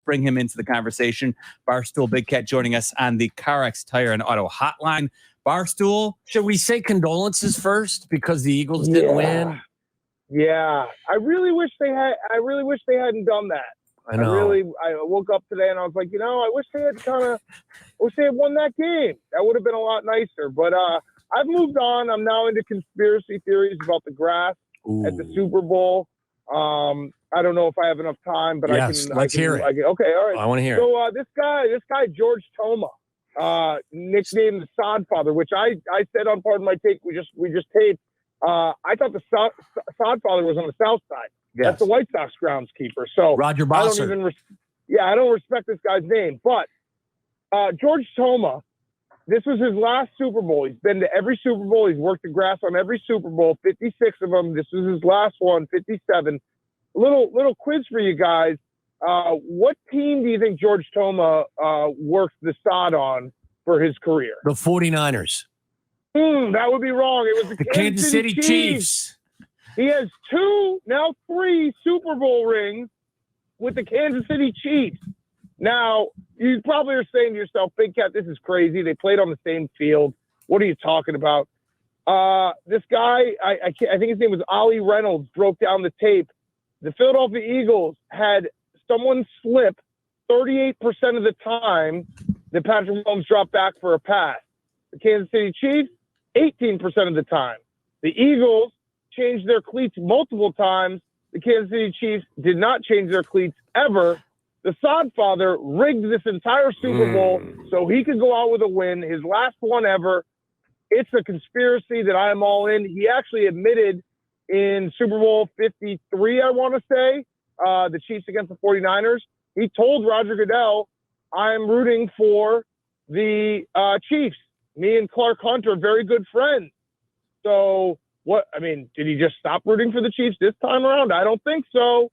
bring him into the conversation. Barstool Big Cat joining us on the CarX Tire and Auto Hotline. Barstool, should we say condolences first because the Eagles didn't win? Yeah, I really wish they hadn't done that. I know. I woke up today and I was like, I wish they had won that game. That would have been a lot nicer. But I've moved on. I'm now into conspiracy theories about the grass at the Super Bowl. I don't know if I have enough time, but let's hear it. Okay, all right. I want to hear it. So this guy George Toma, nicknamed the Sod Father, which I said on Pardon My Take. We just taped. I thought the Sod Father was on the South Side. Yes. That's the White Sox groundskeeper. So Roger Bosser. I don't respect this guy's name. But George Toma, this was his last Super Bowl. He's been to every Super Bowl. He's worked the grass on every Super Bowl, 56 of them. This was his last one, 57. Little quiz for you guys. What team do you think George Toma worked the sod on for his career? The 49ers. That would be wrong. It was the Kansas City Chiefs. He has 2, now 3 Super Bowl rings with the Kansas City Chiefs. Now, you probably are saying to yourself, Big Cat, this is crazy. They played on the same field. What are you talking about? This guy, I think his name was Ollie Reynolds, broke down the tape. The Philadelphia Eagles had someone slip 38% of the time that Patrick Mahomes dropped back for a pass. The Kansas City Chiefs, 18% of the time. The Eagles changed their cleats multiple times. The Kansas City Chiefs did not change their cleats ever. The Sod Father rigged this entire Super Bowl so he could go out with a win, his last one ever. It's a conspiracy that I am all in. He actually admitted in Super Bowl 53, I want to say, the Chiefs against the 49ers. He told Roger Goodell, I'm rooting for the Chiefs. Me and Clark Hunt are very good friends. So, did he just stop rooting for the Chiefs this time around? I don't think so.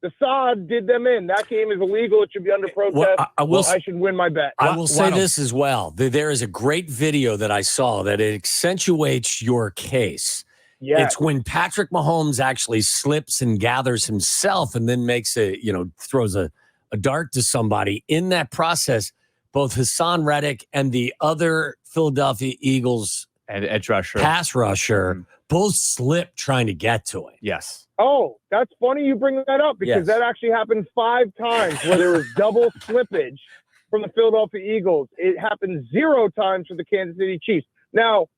The sod did them in. That game is illegal. It should be under protest. I should win my bet. I will say this as well. There is a great video that I saw that it accentuates your case. Yes. It's when Patrick Mahomes actually slips and gathers himself and then throws a dart to somebody. In that process, both Hassan Reddick and the other Philadelphia Eagles edge rusher, pass rusher, both slipped trying to get to it. Yes. Oh, that's funny you bring that up because that actually happened 5 times where there was double slippage from the Philadelphia Eagles. It happened 0 times for the Kansas City Chiefs. Now,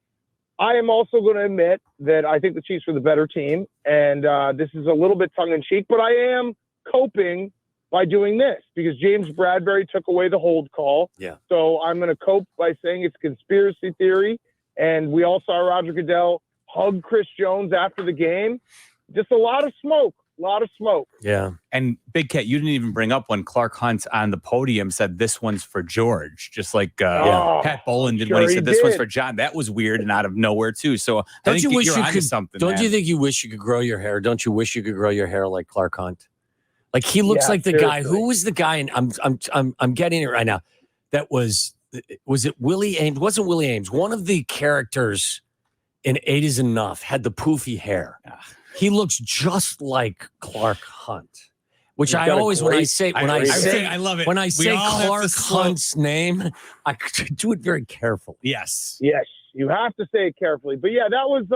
I am also going to admit that I think the Chiefs were the better team, and this is a little bit tongue-in-cheek, but I am coping by doing this because James Bradbury took away the hold call. Yeah. So I'm going to cope by saying it's conspiracy theory, and we all saw Roger Goodell hug Chris Jones after the game. Just a lot of smoke. Yeah. And Big Cat, you didn't even bring up when Clark Hunt on the podium said this one's for George, just like Pat Bowlen did when he said this one's for John. That was weird and out of nowhere too. So I think you're onto something. Don't you think you wish you could grow your hair? Don't you wish you could grow your hair like Clark Hunt? Like he looks like the guy. Who was the guy? And I'm getting it right now. That was it Willie Ames? Wasn't Willie Ames? One of the characters in 8 is Enough had the poofy hair. He looks just like Clark Hunt, which I always I love it. When I say Clark Hunt's name, I do it very carefully. Yes, you have to say it carefully. But yeah, that was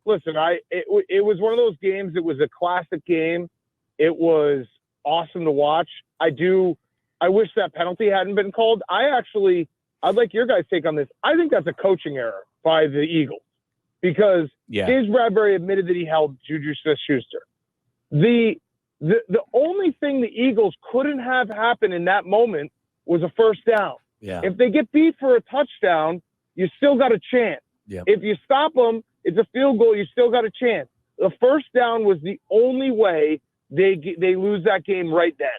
listen, it was one of those games. It was a classic game. It was awesome to watch. I wish that penalty hadn't been called. I'd like your guys' take on this. I think that's a coaching error by the Eagles. Because James Bradbury admitted that he held Juju Smith-Schuster. The only thing the Eagles couldn't have happen in that moment was a first down. Yeah. If they get beat for a touchdown, you still got a chance. Yeah. If you stop them, it's a field goal. You still got a chance. The first down was the only way they lose that game right then.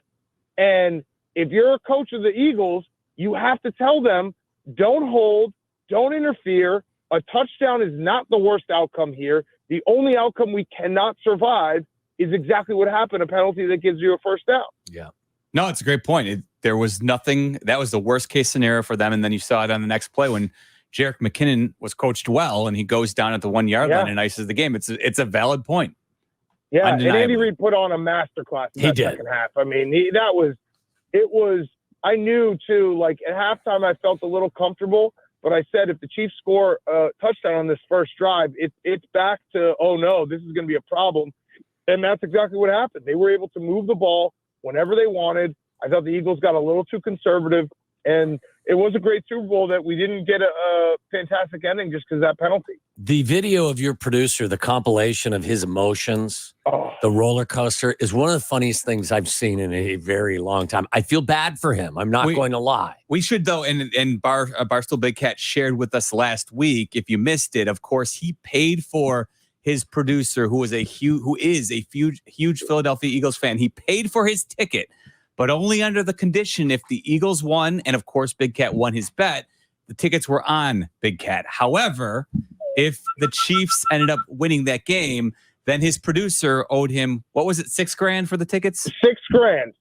And if you're a coach of the Eagles, you have to tell them, don't hold, don't interfere. A touchdown is not the worst outcome here. The only outcome we cannot survive is exactly what happened, a penalty that gives you a first down. Yeah. No, it's a great point. There was nothing. That was the worst case scenario for them. And then you saw it on the next play when Jerick McKinnon was coached well and he goes down at the 1 yard line and ices the game. It's a valid point. Yeah, and Andy Reid put on a masterclass in that second half. I mean, that was I knew too, like at halftime, I felt a little comfortable, but I said, if the Chiefs score a touchdown on this first drive, it's back to, oh no, this is going to be a problem. And that's exactly what happened. They were able to move the ball whenever they wanted. I thought the Eagles got a little too conservative, and it was a great Super Bowl that we didn't get a fantastic ending just because of that penalty. The video of your producer, the compilation of his emotions, the roller coaster, is one of the funniest things I've seen in a very long time. I feel bad for him. I'm not going to lie. We should, though, and Barstool Big Cat shared with us last week, if you missed it, of course, he paid for his producer, who is a huge Philadelphia Eagles fan. He paid for his ticket, but only under the condition if the Eagles won, and of course, Big Cat won his bet, the tickets were on Big Cat. However, if the Chiefs ended up winning that game, then his producer owed him, what was it, $6,000 for the tickets? $6,000.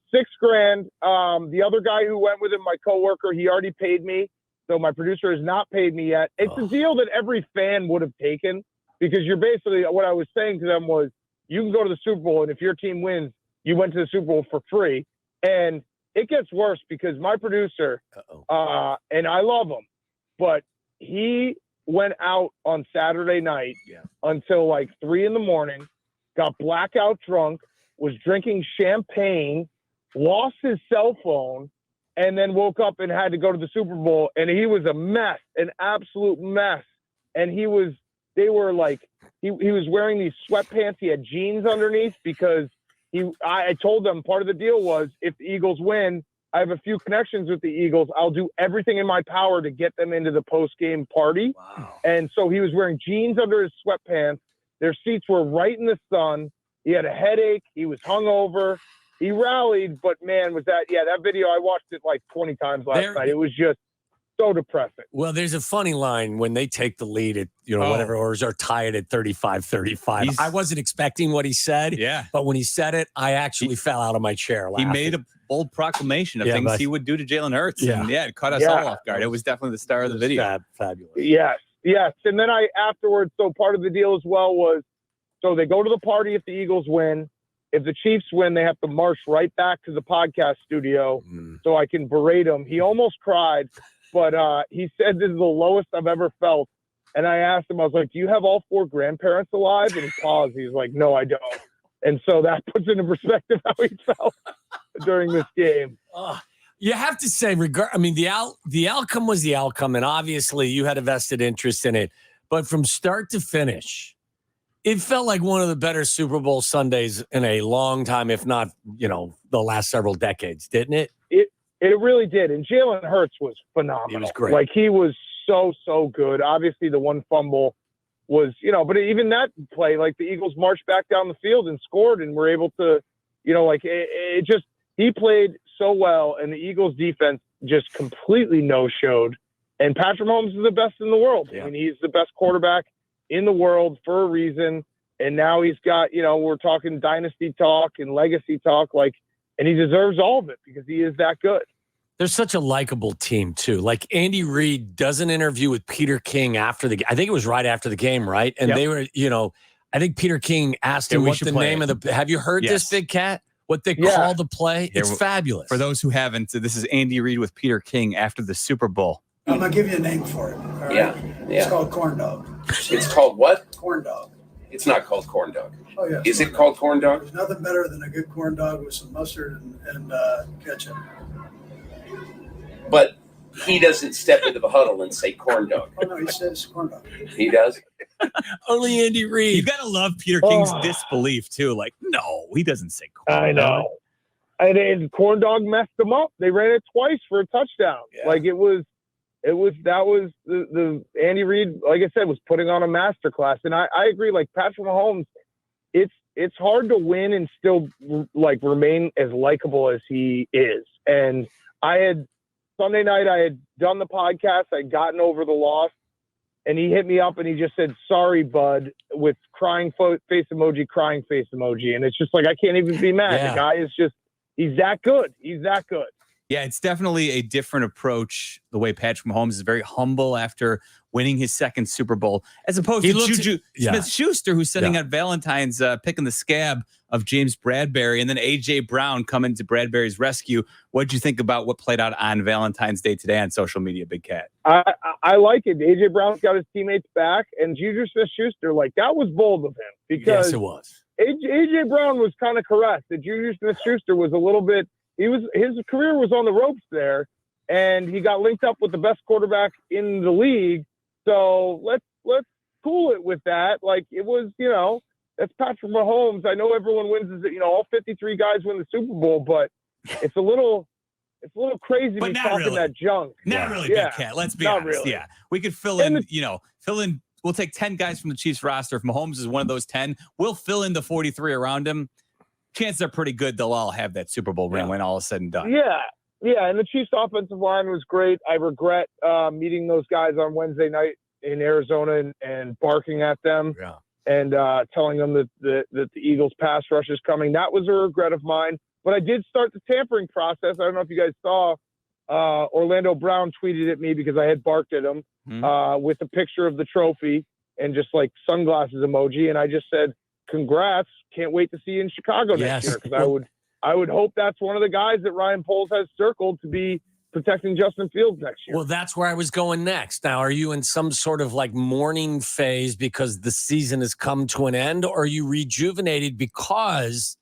The other guy who went with him, my coworker, he already paid me. So my producer has not paid me yet. It's a deal that every fan would have taken, because you're basically, what I was saying to them was, you can go to the Super Bowl, and if your team wins, you went to the Super Bowl for free. And it gets worse because my producer, and I love him, but he went out on Saturday night until like 3 a.m, got blackout drunk, was drinking champagne, lost his cell phone, and then woke up and had to go to the Super Bowl. And he was a mess, an absolute mess. And he was wearing these sweatpants. He had jeans underneath because I told them part of the deal was, if the Eagles win, I have a few connections with the Eagles. I'll do everything in my power to get them into the post-game party. Wow. And so he was wearing jeans under his sweatpants. Their seats were right in the sun. He had a headache. He was hungover. He rallied, but man, that video, I watched it like 20 times last night. It was just so depressing. Well, there's a funny line when they take the lead at, whatever, or are tied at 35-35. I wasn't expecting what he said. Yeah. But when he said it, I actually fell out of my chair laughing. He made a bold proclamation of things he would do to Jalen Hurts. Yeah. And it caught us all off guard. It was definitely the star of the video. Fabulous. Yes. And then afterwards, so part of the deal as well was, so they go to the party if the Eagles win. If the Chiefs win, they have to march right back to the podcast studio so I can berate him. He almost cried, but he said this is the lowest I've ever felt. And I asked him, I was like, do you have all 4 grandparents alive? And he paused. He's like, no, I don't. And so that puts into perspective how he felt during this game. You have to say, the outcome was the outcome, and obviously you had a vested interest in it. But from start to finish, it felt like one of the better Super Bowl Sundays in a long time, if not, the last several decades, didn't it? It really did. And Jalen Hurts was phenomenal. He was great. Like, he was so good. Obviously, the one fumble was, but even that play, like, the Eagles marched back down the field and scored and were able to, he played so well, and the Eagles defense just completely no-showed. And Patrick Mahomes is the best in the world. Yeah. I mean, he's the best quarterback in the world for a reason. And now he's got, we're talking dynasty talk and legacy talk, and he deserves all of it because he is that good. They're such a likable team, too. Like, Andy Reid does an interview with Peter King after I think it was right after the game, right? And they were, I think Peter King asked him what the name of have you heard this, Big Cat? What they call the play? It's fabulous. For those who haven't, this is Andy Reid with Peter King after the Super Bowl. I'm going to give you a name for it. All right? Yeah. It's called corn dog. It's called what? Corn dog. It's not called corn dog. Oh, yeah. Is it called corn dog? There's nothing better than a good corn dog with some mustard and ketchup. But he doesn't step into the huddle and say corn dog. Oh, no, he says corn dog. He does? Only Andy Reid. You got to love Peter King's disbelief, too. Like, no, he doesn't say corn dog. I know. And corn dog messed them up. They ran it twice for a touchdown. Yeah. Like, that was the Andy Reid, like I said, was putting on a masterclass. And I agree, like, Patrick Mahomes, it's hard to win and still, like, remain as likable as he is. And Sunday night, I had done the podcast. I'd gotten over the loss. And he hit me up and he just said, sorry, bud, with crying face emoji. And it's just like, I can't even be mad. Yeah. The guy is just, he's that good. Yeah, it's definitely a different approach. The way Patrick Mahomes is very humble after winning his second Super Bowl, as opposed to Juju Smith-Schuster, who's sitting at Valentine's picking the scab of James Bradberry, and then A.J. Brown coming to Bradberry's rescue. What did you think about what played out on Valentine's Day today on social media, Big Cat? I like it. A.J. Brown's got his teammates back, and Juju Smith-Schuster, that was bold of him. Because yes, it was. A.J. Brown was kind of correct. That Juju Smith-Schuster was a little bit – his career was on the ropes there, and he got linked up with the best quarterback in the league. So let's cool it with that. It was, that's Patrick Mahomes. I know everyone wins, all 53 guys win the Super Bowl, but it's a little crazy to be talking that junk. Not really, Big Cat. Let's be honest. Really. Yeah. We could fill in. We'll take 10 guys from the Chiefs roster. If Mahomes is one of those 10, we'll fill in the 43 around him. Chances are pretty good they'll all have that Super Bowl ring when all is said and done. Yeah. Yeah. And the Chiefs offensive line was great. I regret meeting those guys on Wednesday night in Arizona and barking at them and telling them that the Eagles pass rush is coming. That was a regret of mine. But I did start the tampering process. I don't know if you guys saw, Orlando Brown tweeted at me because I had barked at him with a picture of the trophy and just sunglasses emoji. And I just said, congrats. Can't wait to see you in Chicago next year. Because I would hope that's one of the guys that Ryan Poles has circled to be protecting Justin Fields next year. Well, that's where I was going next. Now, are you in some sort of mourning phase because the season has come to an end, or are you rejuvenated because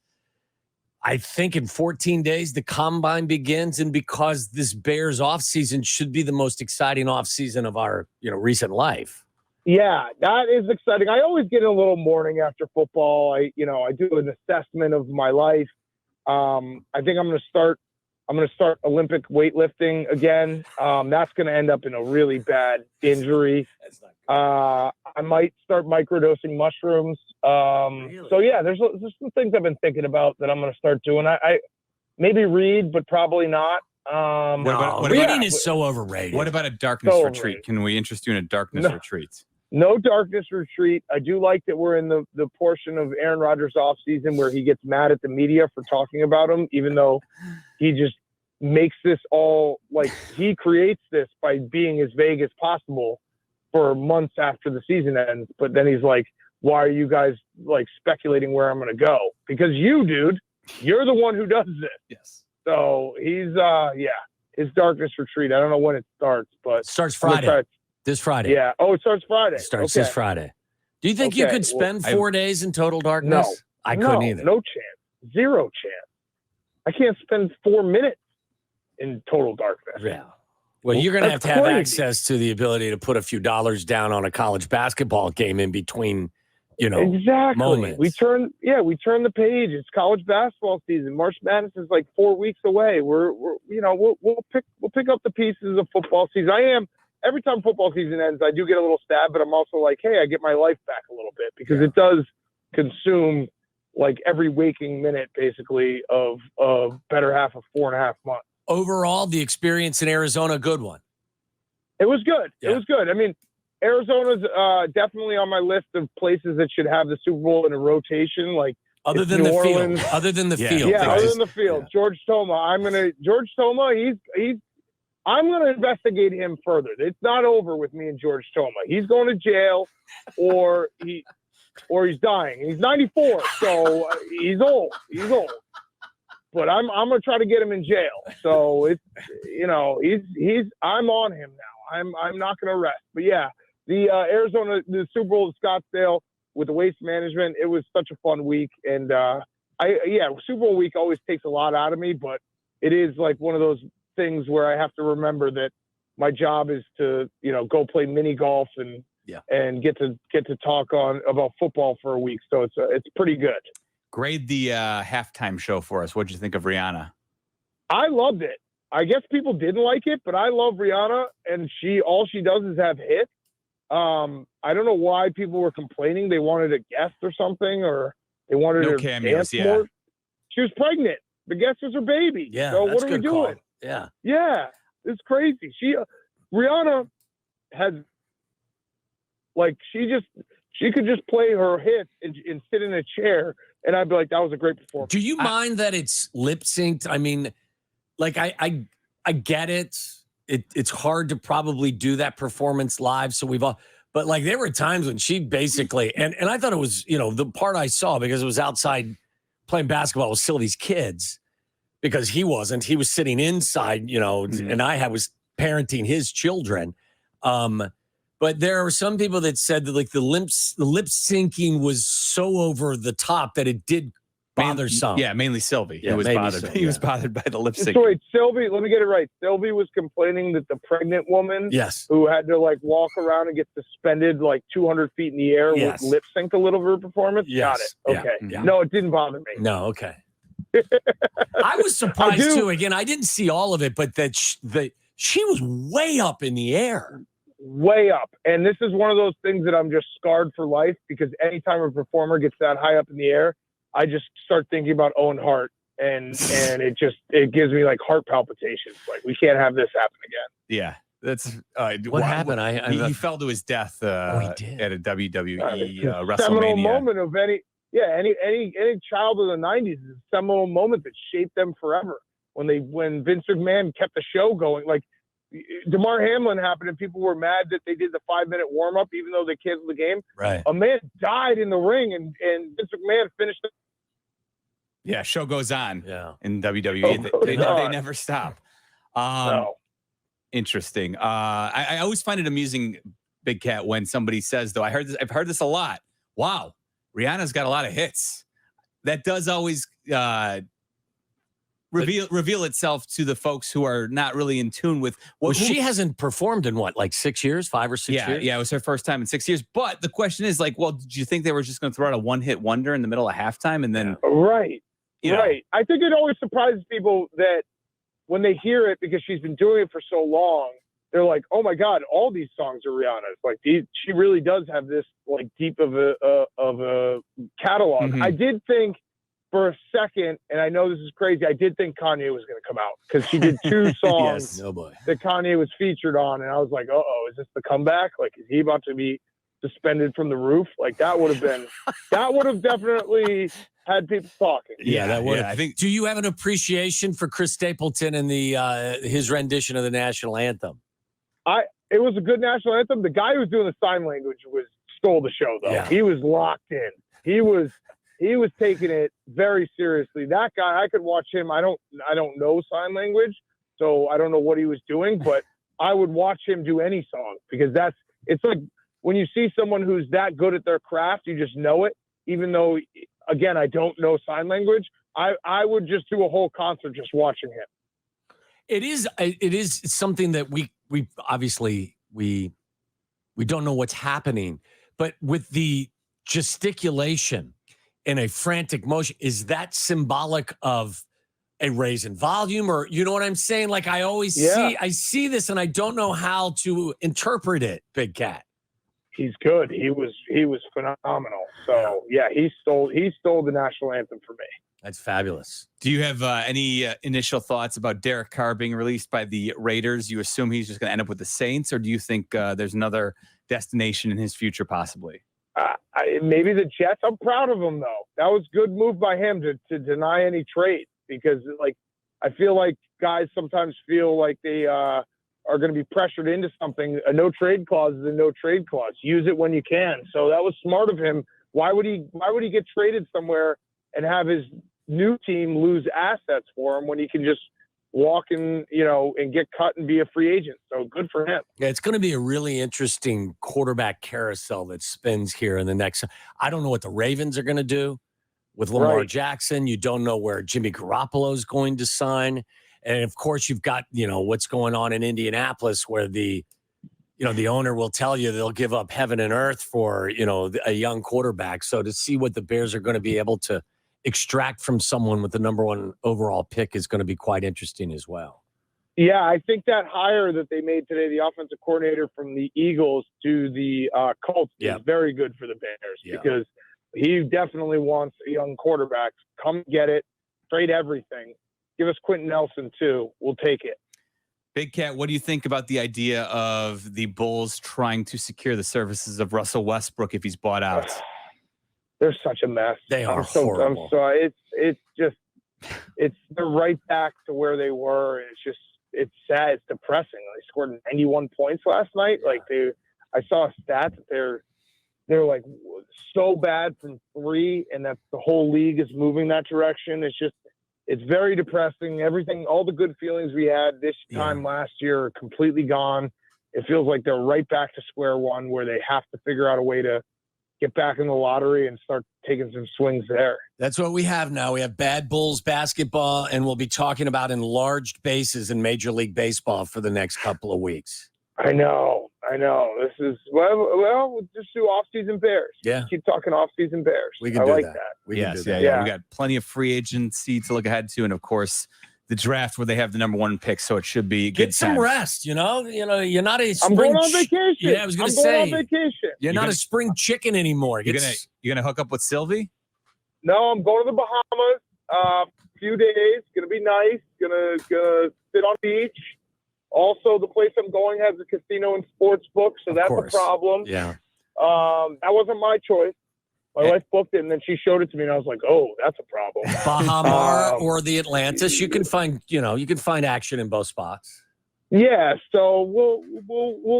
I think in 14 days the combine begins, and because this Bears offseason should be the most exciting offseason of our recent life? Yeah, that is exciting. I always get a little mourning after football. I do an assessment of my life. I think I'm going to start Olympic weightlifting again. That's going to end up in a really bad injury. I might start microdosing mushrooms. Really? So yeah, there's some things I've been thinking about that I'm going to start doing. I maybe read, but probably not. Reading is so overrated. What about a darkness retreat? Can we interest you in a darkness retreat? No darkness retreat. I do like that we're in the portion of Aaron Rodgers' offseason where he gets mad at the media for talking about him, even though he just makes this all he creates this by being as vague as possible for months after the season ends. But then he's like, why are you guys speculating where I'm going to go? Because you're the one who does this. Yes. So he's, his darkness retreat. I don't know when it starts, but it starts Friday. This Friday. Yeah. Oh, it starts Friday. It starts this Friday. Do you think you could spend 4 days in total darkness? No. I couldn't either. No chance. Zero chance. I can't spend 4 minutes in total darkness. Yeah. Well, you're going to have access to the ability to put a few dollars down on a college basketball game in between, exactly. moments. We turn the page. It's college basketball season. March Madness is 4 weeks away. We'll pick up the pieces of football season. Every time football season ends, I do get a little sad, but I'm also hey, I get my life back a little bit because it does consume every waking minute basically of better half of 4.5 months. Overall, the experience in Arizona, a good one. It was good. Yeah. It was good. I mean, Arizona's definitely on my list of places that should have the Super Bowl in a rotation. Other than the field. Other than the field. Yeah, other than the field. Yeah. George Toma. George Toma, I'm going to investigate him further. It's not over with me and George Toma. He's going to jail or he's dying. He's 94, so he's old. He's old. But I'm going to try to get him in jail. So it's I'm on him now. I'm not going to rest. But yeah, the the Super Bowl of Scottsdale with the Waste Management, it was such a fun week. And Super Bowl week always takes a lot out of me, but it is one of those things where I have to remember that my job is to, go play mini golf and get to talk about football for a week. So it's pretty good. Grade the halftime show for us. What'd you think of Rihanna? I loved it. I guess people didn't like it, but I love Rihanna, and all she does is have hits. I don't know why people were complaining. They wanted a guest or something, or they wanted her cameos. Dance more. She was pregnant. The guest was her baby. Yeah. So what are we doing? Call. Yeah. Yeah. It's crazy. Rihanna had she could just play her hits and sit in a chair, and I'd be like, that was a great performance. Do you mind that it's lip synced? I mean, I get it. It's hard to probably do that performance live. So but there were times when she basically, and I thought it was, the part I saw because it was outside playing basketball with Silvy's kids because he wasn't. He was sitting inside, and I was parenting his children. But there are some people that said that like the lip syncing was so over the top that it did bother some. Yeah, mainly Silvy. Yeah, he was bothered. So, he was bothered by the lip sync. So wait, Silvy, let me get it right. Silvy was complaining that the pregnant woman who had to like walk around and get suspended like 200 feet in the air would lip sync a little of her performance. Yes. Got it. Okay. Yeah. No, it didn't bother me. No, okay. I was surprised too. Again, I didn't see all of it, but that she was way up in the air. Way up. And this is one of those things that I'm just scarred for life because anytime a performer gets that high up in the air, I just start thinking about Owen Hart and it gives me like heart palpitations. Like we can't have this happen again. Yeah. That's what happened. He fell to his death at a WWE WrestleMania. Seminal moment of any child of the 90s is a seminal moment that shaped them forever. When Vince McMahon kept the show going, like DeMar Hamlin happened and people were mad that they did the 5-minute warm up even though they canceled the game. Right. A man died in the ring and Vince McMahon finished it. Yeah, show goes on. Yeah. In WWE, they never stop. No. Interesting. I always find it amusing, Big Cat, when somebody says, though, I've heard this a lot. Wow, Rihanna's got a lot of hits. That does always reveal itself to the folks who are not really in tune with she hasn't performed in like 6 years, 5 or 6 years. Yeah, it was her first time in 6 years. But the question is like, well, did you think they were just going to throw out a one-hit wonder in the middle of halftime and then Right. I think it always surprises people that when they hear it because she's been doing it for so long, they're like, "Oh my God, all these songs are Rihanna's." Like she really does have this like deep of a catalog. Mm-hmm. I did think for a second, and I know this is crazy, I did think Kanye was going to come out because she did 2 songs that Kanye was featured on, and I was like, "Uh-oh, is this the comeback? Like, is he about to be suspended from the roof?" Like that would have definitely had people talking. Yeah, that would. I think. Do you have an appreciation for Chris Stapleton and his rendition of the national anthem? It was a good national anthem. The guy who was doing the sign language stole the show though. Yeah. He was locked in. He was taking it very seriously. That guy, I could watch him. I don't know sign language, so I don't know what he was doing, but I would watch him do any song because it's like when you see someone who's that good at their craft, you just know it, even though, again, I don't know sign language. I would just do a whole concert just watching him. It is something that we obviously we don't know what's happening, but with the gesticulation and a frantic motion, is that symbolic of a raise in volume, or you know what I'm saying? Like I always see this and I don't know how to interpret it. Big Cat. He's good. He was phenomenal. So yeah, he stole the national anthem for me. That's fabulous. Do you have any initial thoughts about Derek Carr being released by the Raiders? You assume he's just going to end up with the Saints, or do you think there's another destination in his future possibly? Maybe the Jets. I'm proud of him though. That was a good move by him to deny any trade because like I feel like guys sometimes feel like they are going to be pressured into something. A no trade clause is a no trade clause. Use it when you can. So that was smart of him. Why would he get traded somewhere and have his new team lose assets for him when he can just walk in, and get cut and be a free agent? So good for him. Yeah, it's going to be a really interesting quarterback carousel that spins here in the next. I don't know what the Ravens are going to do with Lamar Jackson. You don't know where Jimmy Garoppolo is going to sign. And of course, you've got, what's going on in Indianapolis where the owner will tell you they'll give up heaven and earth for, a young quarterback. So to see what the Bears are going to be able to extract from someone with the number 1 overall pick is going to be quite interesting as well. Yeah, I think that hire that they made today, the offensive coordinator from the Eagles to the Colts, is very good for the Bears because he definitely wants a young quarterback. Come get it, trade everything. Give us Quentin Nelson too. We'll take it. Big Cat, what do you think about the idea of the Bulls trying to secure the services of Russell Westbrook if he's bought out? They're such a mess. They are horrible. I'm sorry. They're right back to where they were. It's sad. It's depressing. They scored 91 points last night. Like I saw a stat that they're like so bad from three, and that the whole league is moving that direction. It's very depressing. Everything, all the good feelings we had this time last year are completely gone. It feels like they're right back to square one, where they have to figure out a way to get back in the lottery and start taking some swings there. That's what we have now. We have bad Bulls basketball, and we'll be talking about enlarged bases in Major League Baseball for the next couple of weeks. I know. This is, we'll just do off-season Bears. Yeah. Keep talking off-season Bears. We can I do like that. that. We can do that. Yeah. We got plenty of free agency to look ahead to, and of course, the draft where they have the number 1 pick, so it should be Get some rest. You're not a spring. I'm going on vacation. Yeah, I was going to I'm say. going on vacation. You're not a spring chicken anymore. You're gonna hook up with Silvy? No, I'm going to the Bahamas. A few days. Gonna be nice. Gonna sit on the beach. Also, the place I'm going has a casino and sports book, so that's a problem. Yeah. That wasn't my choice. My wife booked it, and then she showed it to me, and I was like, "Oh, that's a problem." Bahama or the Atlantis, you can find action in both spots. Yeah, so we'll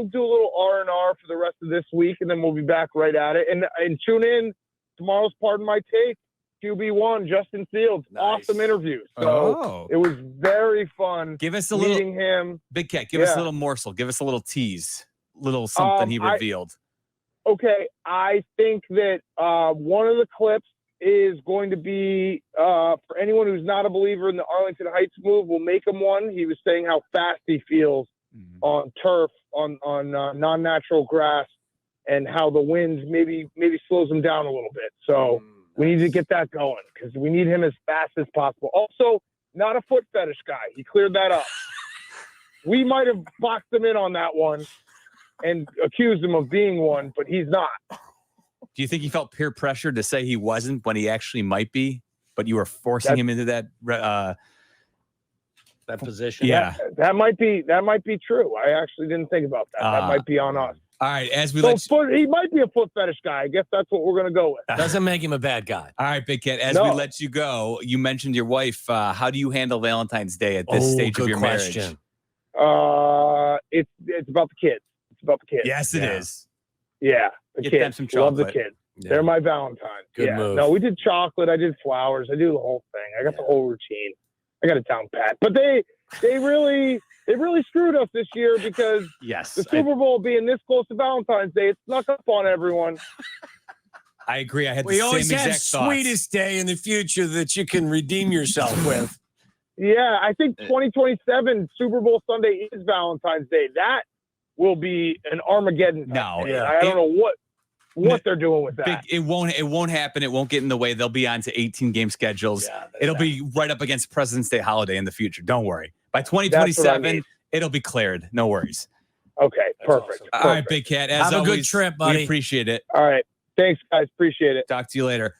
do a little R&R for the rest of this week, and then we'll be back right at it. And tune in tomorrow's Pardon My Take. QB1, Justin Fields, awesome interview. So it was very fun. Give us a meeting little him. Big Cat. Give us a little morsel. Give us a little tease. Little something he revealed. Okay, I think that one of the clips is going to be for anyone who's not a believer in the Arlington Heights move. We'll make him one. He was saying how fast he feels on turf, on non-natural grass, and how the wind maybe slows him down a little bit. So we need to get that going because we need him as fast as possible. Also, not a foot fetish guy. He cleared that up. We might have boxed him in on that one and accused him of being one, but he's not. Do you think he felt peer pressure to say he wasn't when he actually might be, but you were forcing him into that position? Yeah, that might be true. I actually didn't think about that. That might be on us. All right, he might be a foot fetish guy. I guess that's what we're gonna go with. Doesn't make him a bad guy. All right, Big Cat. As we let you go, you mentioned your wife. How do you handle Valentine's Day at this stage of your marriage? It's about the kids. It's about the kids. Yes, it is. Yeah, the Get kids. them some chocolate. Love the kids. Yeah. They're my Valentine. Good move. No, we did chocolate. I did flowers. I do the whole thing. I got the whole routine. I got it down pat. But they really screwed us this year because the Super Bowl being this close to Valentine's Day, it snuck up on everyone. I agree. I had the same exact thoughts. Sweetest day in the future that you can redeem yourself with. Yeah, I think 2027 Super Bowl Sunday is Valentine's Day. That will be an Armageddon. No, I don't know what they're doing with that. It won't happen. It won't get in the way. They'll be on to 18 game schedules. Yeah, it'll be right up against President's Day holiday in the future. Don't worry. By 2027, it'll be cleared. No worries. Okay, perfect. Awesome. All right, Big Cat. As Have always, a good trip, buddy. We appreciate it. All right. Thanks, guys. Appreciate it. Talk to you later.